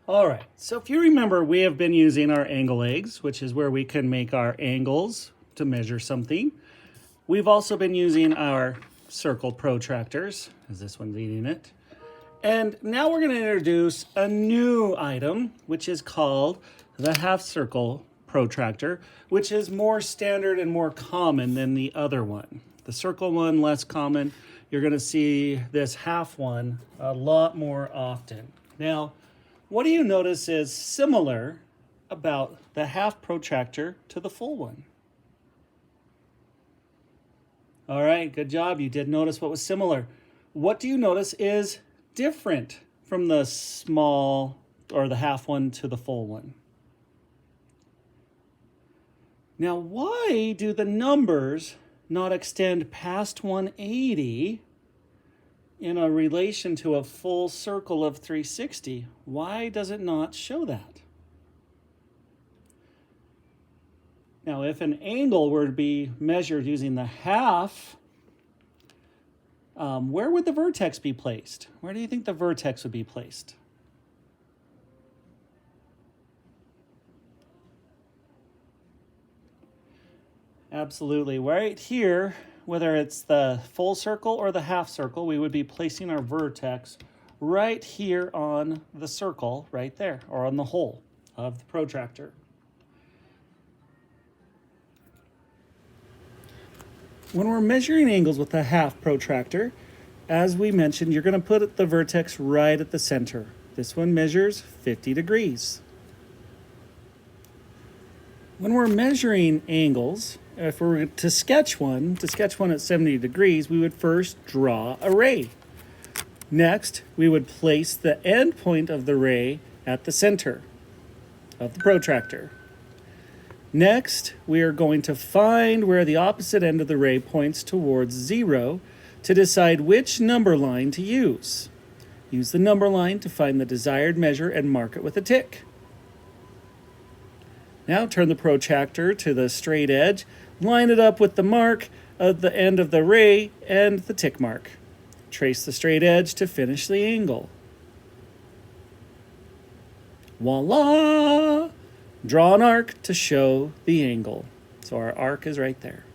All right, so if you remember, we have been using our angle legs, which is where we can make our angles to measure something. We've also been using our circle protractors, as this one's eating it. And now we're going to introduce a new item, which is called the half circle protractor, which is more standard and more common than the other one. The circle one, less common. You're going to see this half one a lot more often. Now, what do you notice is similar about the half protractor to the full one? All right, good job. You did notice what was similar. What do you notice is different from the small or the half one to the full one? Now, why do the numbers not extend past 180 in a relation to a full circle of 360? Why does it not show that? Now, if an angle were to be measured using the half, where would the vertex be placed? Where do you think the vertex would be placed? Absolutely. Right here, whether it's the full circle or the half circle, we would be placing our vertex right here on the circle, right there, or on the hole of the protractor. When we're measuring angles with a half protractor, as we mentioned, you're going to put the vertex right at the center. This one measures 50 degrees. When we're measuring angles, if we were to sketch one at 70 degrees, we would first draw a ray. Next, we would place the end point of the ray at the center of the protractor. Next, we are going to find where the opposite end of the ray points towards 0 to decide which number line to use. Use the number line to find the desired measure and mark it with a tick. Now turn the protractor to the straight edge, line it up with the mark of the end of the ray and the tick mark. Trace the straight edge to finish the angle. Voila! Draw an arc to show the angle. So our arc is right there.